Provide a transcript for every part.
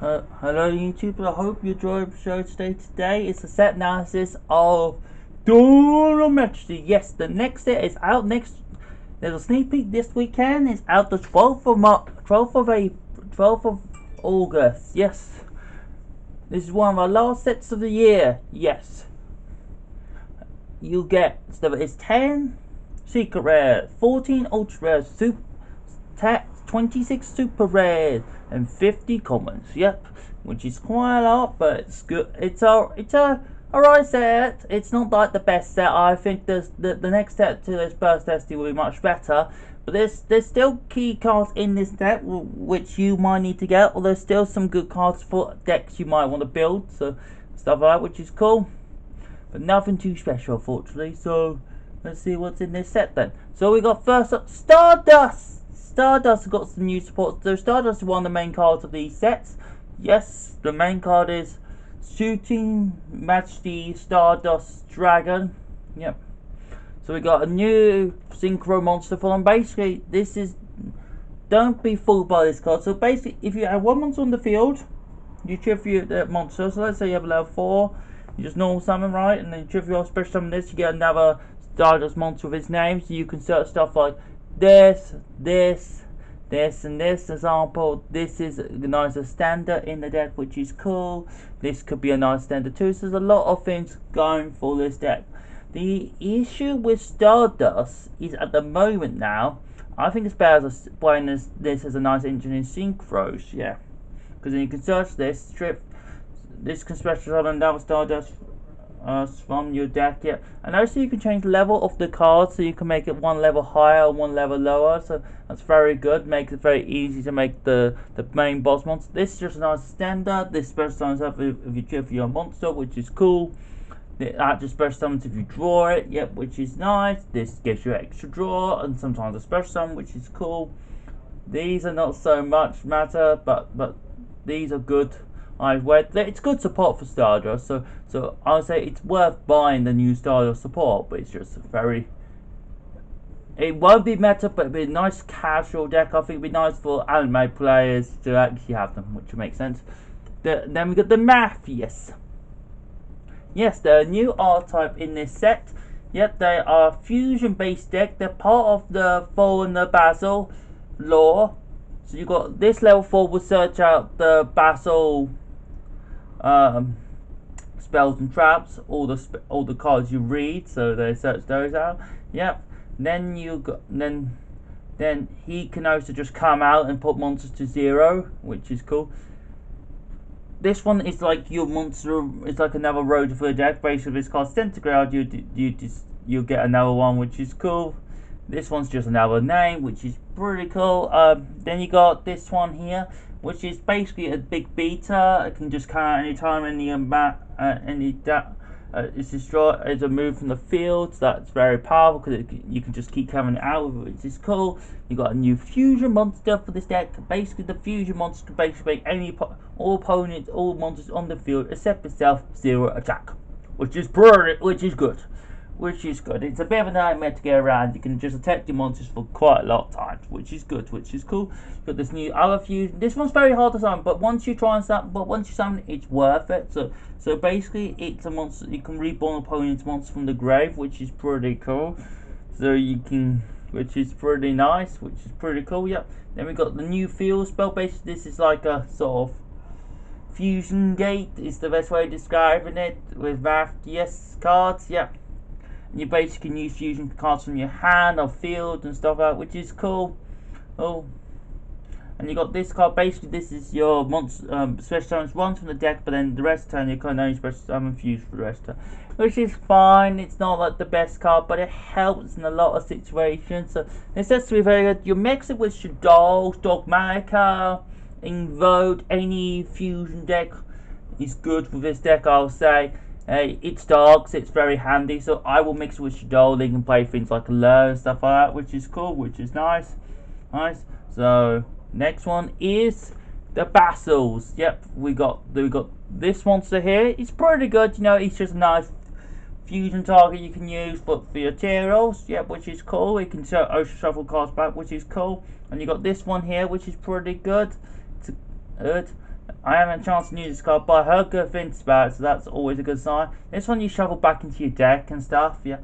Hello YouTube, I hope you enjoyed the show today. It's a set analysis of Dawn of Majesty. Yes, the next set is out next. There's a sneak peek this weekend. It's out the 12th of March, 12th of April, 12th of August. Yes, this is one of our last sets of the year. Yes, you get it's 10 secret rare, 14 ultra rare, 26 super rare, and 50 commons. Yep, which is quite a lot, but it's good. It's a alright set. It's not like the best set. I think the next set to this burst testing will be much better. But there's still key cards in this deck which you might need to get. Or there's still some good cards for decks you might want to build. So stuff like that, which is cool. But nothing too special, unfortunately. So let's see what's in this set then. So we got first up Stardust. Stardust got some new support. So Stardust is one of the main cards of these sets. Yes, the main card is Shooting Majesty Stardust Dragon. Yep. So we got a new synchro monster for them. Basically, this is, don't be fooled by this card. So basically, if you have one monster on the field, you tribute that monster. So let's say you have a level 4, you just normal summon, right? And then you tribute or special summon this, you get another Stardust monster with its name. So you can search stuff like this, and this. Example, this is a nice standard in the deck, which is cool. This could be a nice standard too. So there's a lot of things going for this deck. The issue with Stardust is at the moment now, I think it's better as playing this as a nice engine in synchros, yeah. Because then you can search this, strip this can special summon another Stardust from your deck, yeah. And also you can change the level of the card, so you can make it one level higher, one level lower. So that's very good. Makes it very easy to make the main boss monster. This is just a nice standard. This special summons up if you trip your monster, which is cool. That just special summons if you draw it, yep, which is nice. This gives you extra draw and sometimes a special summon, which is cool. These are not so much matter, but these are good. It's good support for Stardust, so I would say it's worth buying the new Stardust support, but it's just it won't be meta, but it'll be a nice casual deck. I think it'd be nice for anime players to actually have them, which makes sense. Then we got the Mafias. Yes, they're a new archetype in this set. Yep, they are a fusion based deck. They're part of the Fallen the Basil lore. So you got this level 4 will search out the Basil spells and traps, all the cards you read, so they search those out. Yep. Then you got then he can also just come out and put monsters to 0, which is cool. This one is like your monster. It's like another road for the deck. Basically, if it's called Centigrade, you get another one, which is cool. This one's just another name, which is pretty cool. Then you got this one here, which is basically a big beta. It can just come out anytime it's destroyed as a move from the field. So that's very powerful because you can just keep coming out with it, which is cool. You got a new fusion monster for this deck. Basically, the fusion monster can basically make all opponents, all monsters on the field except itself 0 attack, which is good. It's a bit of a nightmare to get around. You can just attack your monsters for quite a lot of times, which is good, which is cool. Got this new other fusion. This one's very hard to summon, but once you summon, it's worth it. So basically, it's a monster. You can reborn opponent's monster from the grave, which is pretty cool. Which is pretty nice, which is pretty cool. Yep. Then we got the new field spell. Basically, this is like a sort of fusion gate. Is the best way of describing it with Mafias cards. Yep. You basically can use fusion cards from your hand or field and stuff like that, which is cool. Oh, and you got this card. Basically, this is your monster special summons once from the deck, but then the rest of the time you can only special summon fuse for the rest of the time, which is fine. It's not like the best card, but it helps in a lot of situations. So this has to be very good. You mix it with Shadows, Dogmatica, Invoke, any fusion deck is good with this deck, I'll say. It's dark, so it's very handy, so I will mix it with Shadow. They can play things like Alert and stuff like that, which is cool, which is nice. So next one is the Basils. Yep, we got this monster here. It's pretty good, it's just a nice fusion target you can use for your materials. Yep, which is cool. You can also shuffle cards back, which is cool. And you got this one here, which is pretty good. It's good. I haven't had a chance to use this card, but I heard good things about it, so that's always a good sign. This one you shuffle back into your deck and stuff, yeah.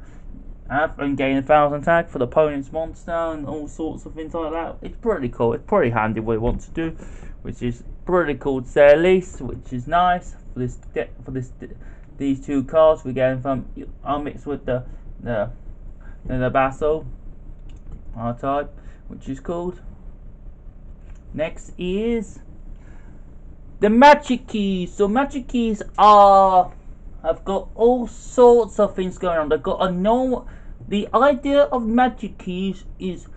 And gain 1,000 attack for the opponent's monster and all sorts of things like that. It's pretty cool. It's pretty handy what it wants to do, which is pretty cool to say at least, which is nice for this deck. These two cards we're getting from mixed with the Basel type, which is called. Next is the magic keys. So magic keys have got all sorts of things going on. They've got a normal. The idea of magic keys is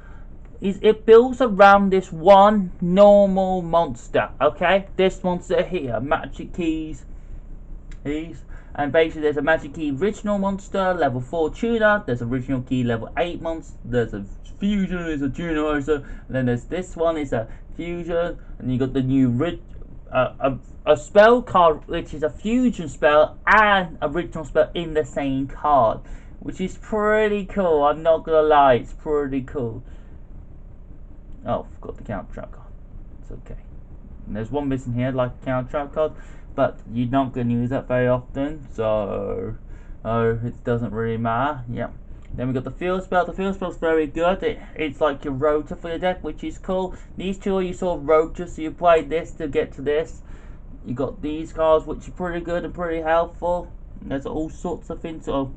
it builds around this one normal monster. Okay, this monster here, magic keys. And basically there's a magic key original monster, level 4 tuner, there's original key level 8 monster, there's a fusion, there's a tuner monster, and then there's this one is a fusion, and you got the new a spell card which is a fusion spell and original spell in the same card, which is pretty cool. I'm not gonna lie, it's pretty cool. Oh, forgot the counter trap card. It's okay. And there's one missing here, like a counter trap card, but you're not going to use that very often, so it doesn't really matter. Yeah. Then we got the field spell. The field spell's very good. It's like your rotor for your deck, which is cool. These two are you sort of rotors, so you play this to get to this. You got these cards, which are pretty good and pretty helpful. There's all sorts of things that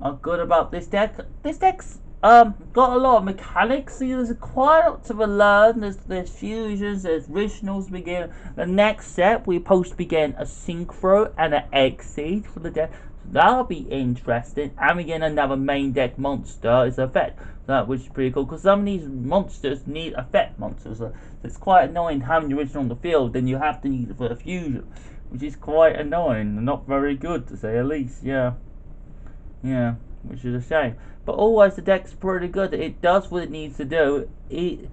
are good about this deck. This deck's got a lot of mechanics. See, there's quite a lot to learn. There's fusions, there's originals begin. The next step, we're supposed to begin a synchro and an exceed for the deck. So that'll be interesting. And we get another main deck monster as effect. That which is pretty cool, because some of these monsters need effect monsters. So it's quite annoying having the original on the field, then you have to use it for a fusion, which is quite annoying and not very good to say the least. Yeah, which is a shame. But always the deck's pretty good. It does what it needs to do. If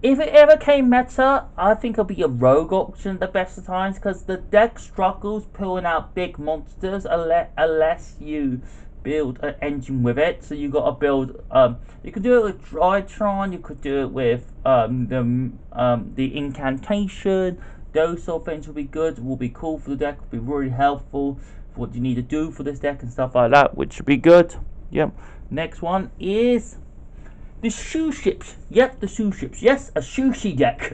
it ever came meta, I think it'll be a rogue option at the best of times, because the deck struggles pulling out big monsters unless you build an engine with it. So you got to build. You could do it with Drytron. You could do it with the incantation. Those sort of things will be good. Will be cool for the deck. Will be really helpful for what you need to do for this deck and stuff like that, which should be good. Yep. Next one is the shoe ships. Yep, the shoe ships. Yes, a sushi deck.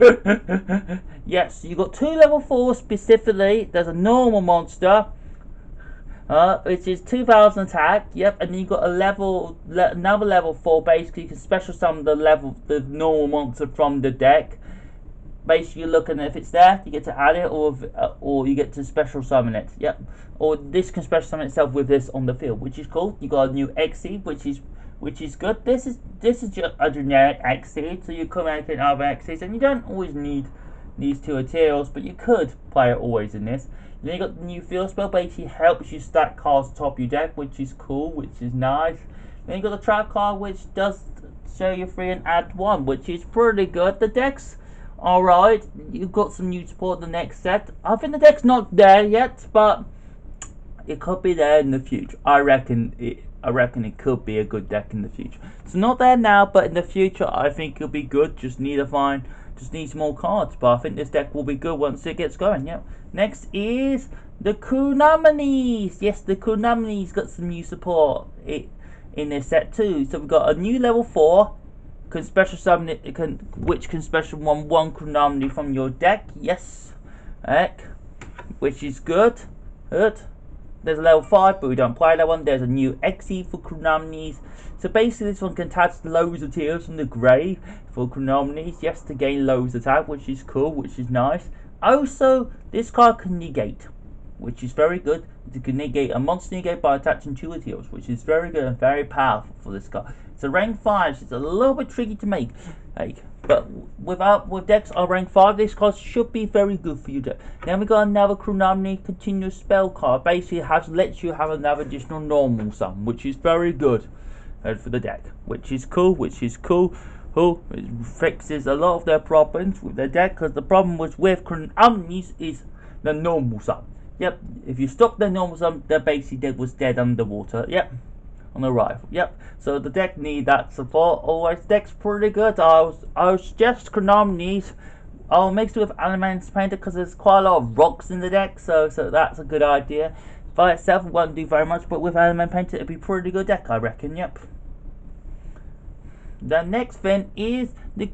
Yes, you got 2 level 4 specifically. There's a normal monster, which is 2,000 attack. Yep, and then you got another level 4. Basically, you can special summon the normal monster from the deck. Basically, you're looking at if it's there, you get to add it, or you get to special summon it. Yep. Or this can special summon itself with this on the field, which is cool. You got a new Exceed, which is good. This is just a generic Exceed, so you come out in other Exceeds, and you don't always need these 2 materials, but you could play it always in this. Then you got the new field spell, basically helps you stack cards atop your deck, which is cool, which is nice. Then you got the trap card, which does show you 3 and add 1, which is pretty good. The deck's alright. You've got some new support in the next set. I think the deck's not there yet, but it could be there in the future. I reckon it could be a good deck in the future. It's not there now, but in the future I think it'll be good. Just need some more cards, but I think this deck will be good once it gets going. Yep. Next is the Kunominis. Yes, the Kunominis got some new support in this set too. So we've got a new level 4. Can special summon it, which can special one Kunomini from your deck. Yes, which is good. There's a level 5, but we don't play that one. There's a new Exceed for Kunominis. So basically, this one can attach loads of tears from the grave for Kunominis. Yes, to gain loads of attack, which is cool, which is nice. Also, this card can negate, which is very good. It can negate a monster negate by attaching 2 tears, which is very good and very powerful for this card. It's a rank 5, so it's a little bit tricky to make. But with decks are rank 5, this card should be very good for you. Then we got another Kunomini continuous spell card. Basically, lets you have another additional normal sum, which is very good for the deck. Which is cool. It fixes a lot of their problems with their deck, because the problem was with Kunominis is the normal sum. Yep. If you stop the normal sum, the basic deck was dead underwater. Yep. On arrival. Yep. So the deck need that support. Always deck's pretty good. I would suggest Kunominis I'll mix it with Elements Painter because there's quite a lot of rocks in the deck, so that's a good idea. By itself it won't do very much, but with Element Painter it'd be a pretty good deck, I reckon. Yep. The next thing is the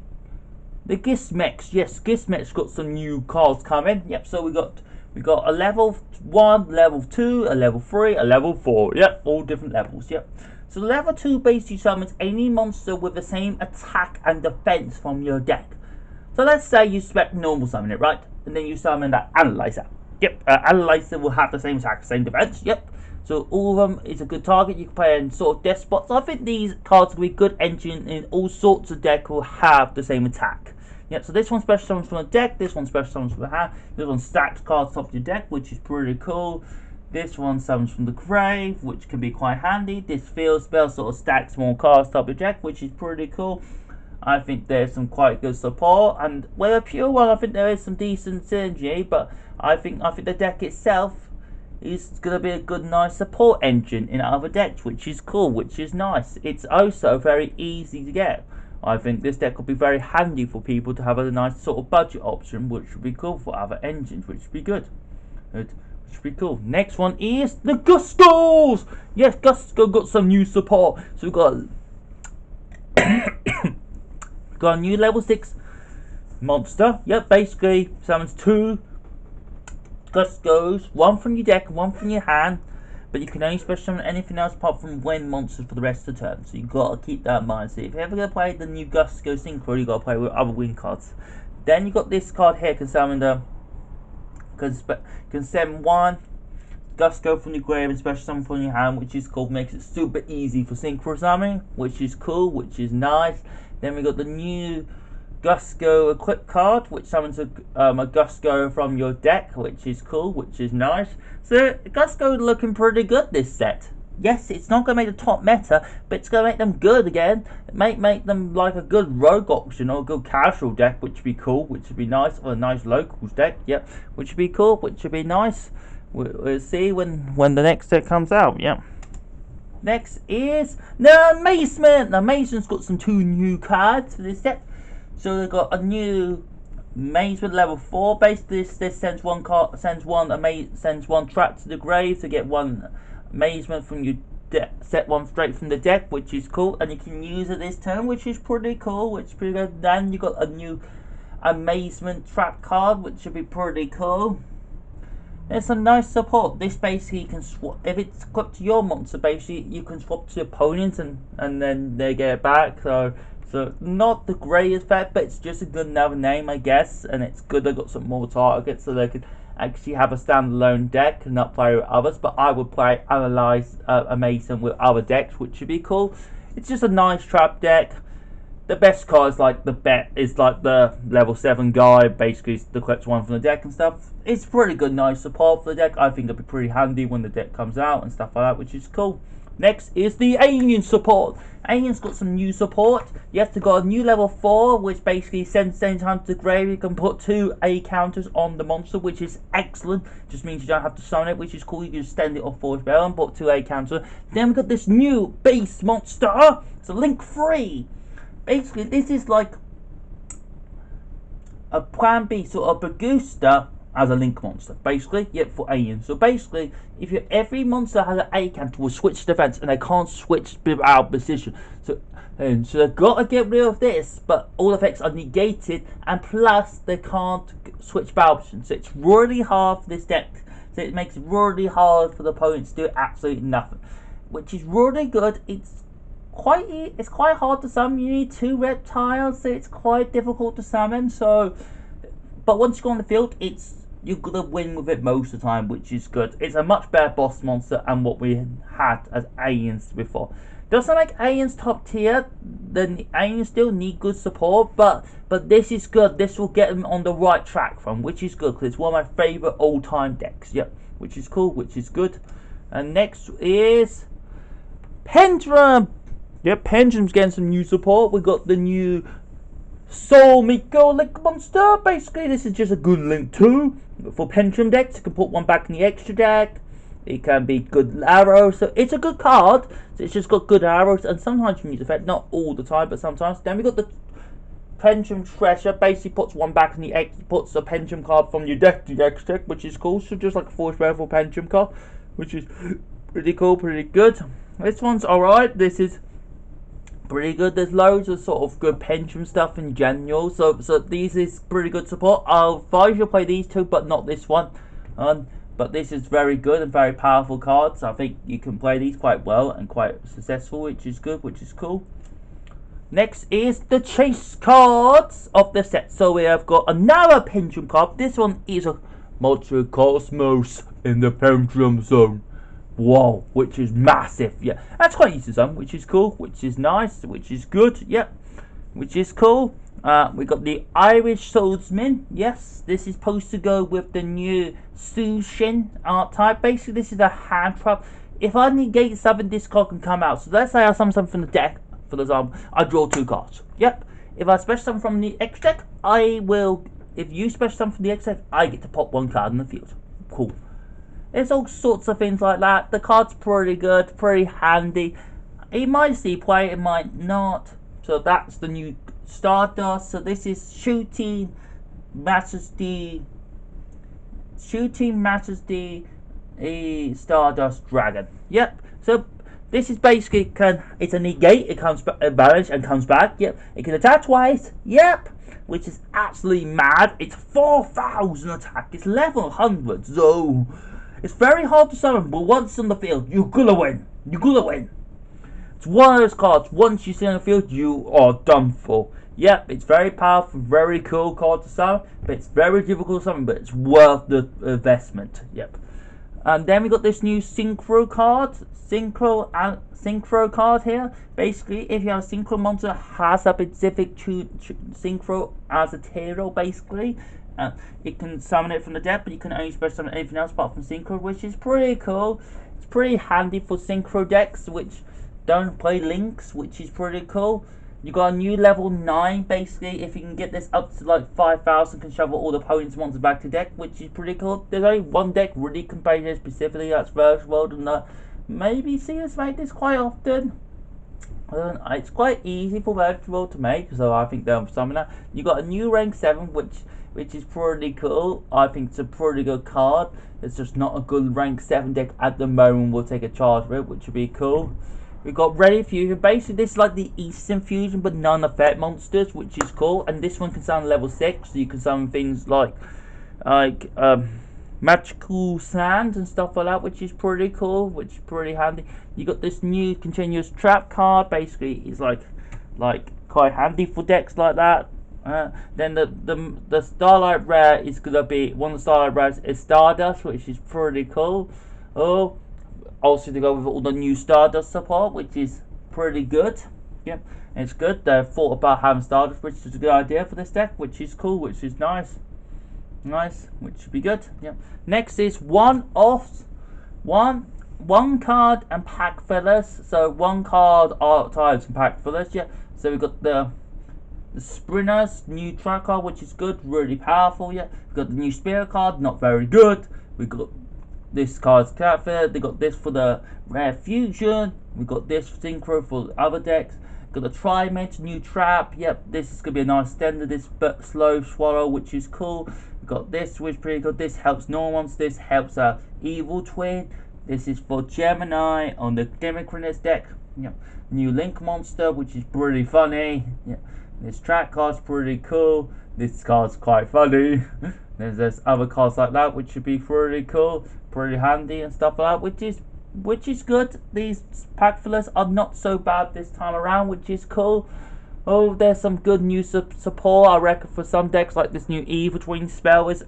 Gizmex. Yes, Gizmex got some new cards coming. Yep, so we got a level 1, level 2, a level 3, a level 4. Yep, all different levels. Yep. So level 2 basically summons any monster with the same attack and defense from your deck. So let's say you spec normal summon it, right? And then you summon that Analyzer. Yep, Analyzer will have the same attack, same defense. Yep. So all of them is a good target. You can play in sort of despots. I think these cards will be good engine in all sorts of deck will have the same attack. Yep, so this one special summons from the deck, this one special summons from the hand, this one stacks cards top of your deck, which is pretty cool. This one summons from the grave, which can be quite handy. This field spell sort of stacks more cards top of your deck, which is pretty cool. I think there's some quite good support, and with a pure one, I think there is some decent synergy, but I think the deck itself is going to be a good, nice support engine in other decks, which is cool, which is nice. It's also very easy to get. I think this deck will be very handy for people to have a nice sort of budget option, which would be cool for other engines, which would be good. Which would be cool. Next one is the Gustos! Yes, Gusto got some new support. So we've got got a new level 6 monster. Yep, basically summons 2 Gustos, 1 from your deck, 1 from your hand. But you can only special summon anything else apart from wind monsters for the rest of the term. So you've got to keep that in mind. So if you're ever going to play the new Gusto Synchro, you've got to play with other wind cards. Then you've got this card here, can summon the can send 1 Gusto from your grave and special summon from your hand, which is cool. Makes it super easy for synchro summoning, which is cool, which is nice. Then we got the new Gusto equip card, which summons a Gusto from your deck, which is cool, which is nice. So Gusto looking pretty good this set. Yes, it's not going to make the top meta, but it's going to make them good again. It might make them like a good rogue option or a good casual deck, which would be cool, which would be nice, or a nice locals deck, yep, which would be cool, which would be nice. We'll see when the next set comes out, yep. Next is the Amazement. The Amazement's got some 2 new cards for this set. So they've got a new Amazement level 4. Basically, this sends one trap to the grave to get 1 Amazement from your deck. Set 1 straight from the deck, which is cool, and you can use it this turn, which is pretty cool. Which is pretty good. Then you got a new Amazement trap card, which should be pretty cool. There's some nice support. This basically can swap if it's equipped to your monster. Basically, you can swap to your opponents and then they get it back. So not the greatest effect, but it's just a good another name, I guess. And it's good they got some more targets so they could actually have a standalone deck and not play with others. But I would play Analyze Amazing with other decks, which would be cool. It's just a nice trap deck. The best card is like the level 7 guy, basically the correct one from the deck and stuff. It's pretty good, nice support for the deck. I think it'll be pretty handy when the deck comes out and stuff like that, which is cool. Next is the Alien support. Alien's got some new support. Yes, they've got a new level 4, which basically sends anytime to the grave. You can put 2 A counters on the monster, which is excellent. Just means you don't have to summon it, which is cool. You can just stand it off for spell and put 2 A counters. Then we've got this new base monster. It's a Link 3. Basically, this is like a Plan B sort of booster as a Link monster, basically, yet for Alien. So basically, if every monster has an A counter, will switch defense, and they can't switch without position. So they've got to get rid of this, but all effects are negated, and plus they can't switch battle options. So it's really hard for this deck. So it makes it really hard for the opponents to do absolutely nothing, which is really good. It's quite hard to summon. You need 2 reptiles, so it's quite difficult to summon. So, but once you go on the field, you're gonna win with it most of the time, which is good. It's a much better boss monster than what we had as Aliens before. Doesn't make Aliens top tier. The Aliens still need good support, but this is good. This will get them on the right track from, which is good because it's one of my favorite all-time decks. Yep, which is cool, which is good. And next is Pendulum. Yep, Pendulum's getting some new support. We got the new Soul Miko Link monster. Basically, this is just a good Link 2 for Pendulum decks. You can put 1 back in the extra deck. It can be good arrows. So it's a good card. So it's just got good arrows, and sometimes you can use effect, not all the time, but sometimes. Then we got the Pension Treasure basically puts one back in the X, puts a pension card from your deck to the X deck, which is cool. So just like a force raffle pension card, which is pretty cool, pretty good. This one's alright. This is pretty good. There's loads of sort of good pension stuff in general. So these is pretty good support. I'll advise you to play these two, but not this one. But this is very good and very powerful cards. I think you can play these quite well and quite successful, which is good, which is cool. Next is the chase cards of the set. So we have got another Pendulum card. This one is a Monster Cosmos in the Pendulum Zone. Whoa, which is massive. Yeah, that's quite easy zone, which is cool, which is nice, which is good. Yep, which is cool. We got the Irish Swordsman. Yes, this is supposed to go with the new Sushin archetype. Basically, this is a hand trap. If I negate something, this card can come out. So let's say I summon something from the deck. For example, I draw 2 cards. Yep. If I special summon from the X deck, I will. If you special summon from the X deck, I get to pop 1 card in the field. Cool. There's all sorts of things like that. The card's pretty good, pretty handy. It might see play, it might not. So that's the new Stardust. So this is Shooting Majesty, a Stardust Dragon. Yep. So this is basically it's a negate. It comes back, balance and comes back. Yep. It can attack twice. Yep. Which is absolutely mad. It's 4,000 attack. It's level 100. So it's very hard to summon, but once on the field, you're gonna win. You're gonna win. It's one of those cards. Once you see on the field, you are done for. Yep. It's very powerful, very cool card to summon, but it's very difficult to summon. But it's worth the investment. Yep. And then we got this new Synchro card. Synchro card here. Basically, if you have a Synchro monster has a specific Synchro as a hero, basically, it can summon it from the deck, but you can only special summon anything else apart from Synchro, which is pretty cool. It's pretty handy for Synchro decks which don't play links, which is pretty cool. You got a new level 9, basically. If you can get this up to like 5,000, can shovel all the opponent's monsters back to deck, which is pretty cool. There's only one deck really can play this specifically, that's Verse World, and maybe see us make this quite often. It's quite easy for Verse World to make, so I think they'll summon that. You got a new rank 7, which is pretty cool. I think it's a pretty good card. It's just not a good rank 7 deck at the moment. We'll take a charge for it, which would be cool. We've got Ready Fusion. Basically, this is like the Eastern Fusion, but non-effect monsters, which is cool. And this one can summon level 6, so you can summon things like magical sand and stuff like that, which is pretty cool, which is pretty handy. You got this new continuous trap card. Basically, it's like quite handy for decks like that. Then the Starlight Rare is gonna be one of the Starlight Rares is Stardust, which is pretty cool. Oh. Also to go with all the new Stardust support, which is pretty good. Yep, it's good. They thought about having Stardust, which is a good idea for this deck, which is cool, which is nice, which should be good. Yep. Next is one card and pack fillers. So 1 card archetypes and pack fillers. Yeah. So we've got the Sprinter's new track card, which is good, really powerful. Yeah. We've got the new Spirit card, not very good. We've got this card's character. They got this for the Rare Fusion. We got this Synchro for the other decks. Got the Trimage, new trap. Yep, this is gonna be a nice extender. This slow swallow, which is cool. We got this, which is pretty good. This helps normals. This helps our Evil Twin. This is for Gemini on the Democratic deck. Yep, new Link monster, which is pretty funny. Yep, this track card's pretty cool. This card's quite funny. There's other cards like that, which should be pretty cool, pretty handy and stuff like that, which is good. These pack fillers are not so bad this time around, which is cool. Oh, there's some good new support, I reckon, for some decks, like this new Evil Twin spell is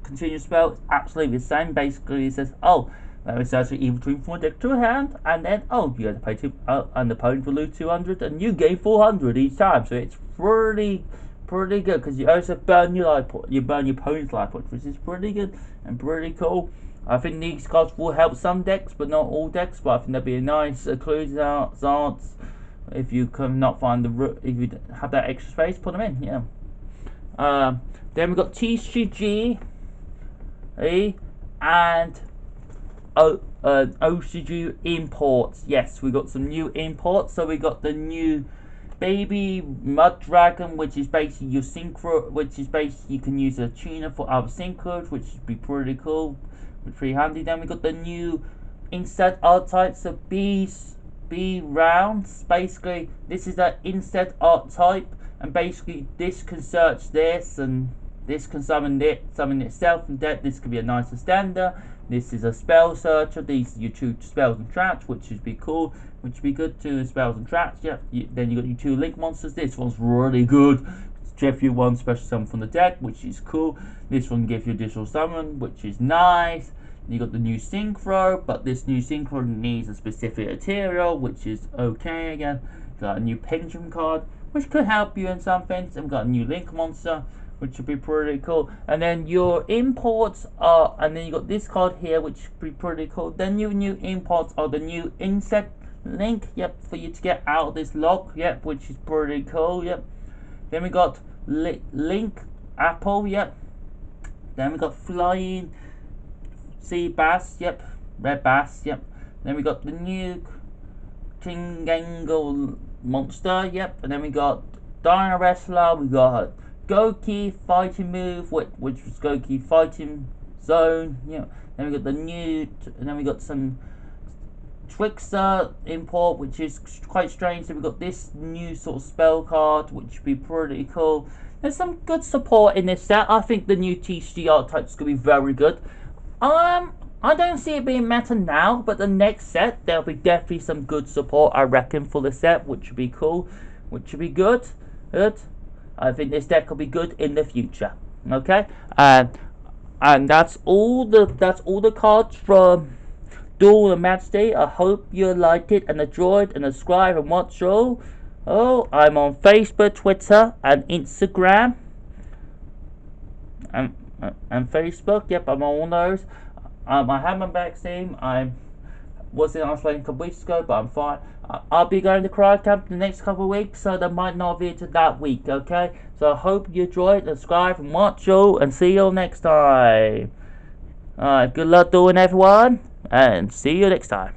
continuous spell is absolutely the same. Basically, it says, oh, let me search the Evil Twin from deck to hand, and then you have to pay 2, and the opponent will lose 200, and you gain 400 each time. So it's pretty good, because you also burn your life point, you burn your opponent's life points, which is pretty good and pretty cool. I think these cards will help some decks, but not all decks. But I think they'll be a nice clues arts. If you cannot find if you have that extra space, put them in. Yeah. Then we've got TCG, and OCG imports. Yes, we got some new imports. So we got the new baby mud dragon, which is basically your synchro, which is basically you can use a tuner for other synchros, which would be pretty cool, pretty handy. Then we got the new insect archetypes of B rounds. Basically, this is an insect archetype, and basically this can search this, and this can summon itself from dead. This could be a nice extender. This is a spell searcher. These are your 2 spells and traps, which would be cool, which would be good. 2 spells and traps. Yep. Then you got your 2 link monsters. This one's really good. Give you 1 special summon from the deck, which is cool. This one gives you additional summon, which is nice. You got the new synchro, but this new synchro needs a specific material, which is okay again. Got a new pendulum card, which could help you in some things. And we've got a new link monster, which would be pretty cool. And then your imports are, and then you got this card here, which would be pretty cool. Then your new imports are the new insect link, yep, for you to get out of this lock, yep, which is pretty cool, yep. Then we got link apple, yep. Then we got flying sea bass, yep, red bass, yep. Then we got the new Tingangle monster, yep. And then we got Dino Wrestler, we got Goki fighting move, which was Goki fighting zone, yeah. Then we got the new, and then we got some Trickster import, which is quite strange. So we got this new sort of spell card, which would be pretty cool. There's some good support in this set. I think the new TCG archetypes could be very good. I don't see it being meta now, but the next set there'll be definitely some good support, I reckon, for the set, which would be cool, which would be good. I think this deck will be good in the future. Okay, and that's all the cards from Duel and Majesty. I hope you liked it and enjoyed, and subscribe and watch all. Oh, I'm on Facebook, Twitter, and Instagram, and Facebook. Yep, I'm on all those. I have my vaccine. I was in Iceland a couple weeks ago, but I'm fine. I'll be going to Cry Camp the next couple of weeks, so there might not be to that week, okay? So I hope you enjoyed, subscribe, and watch all, and see you next time. Alright, good luck doing, everyone, and see you next time.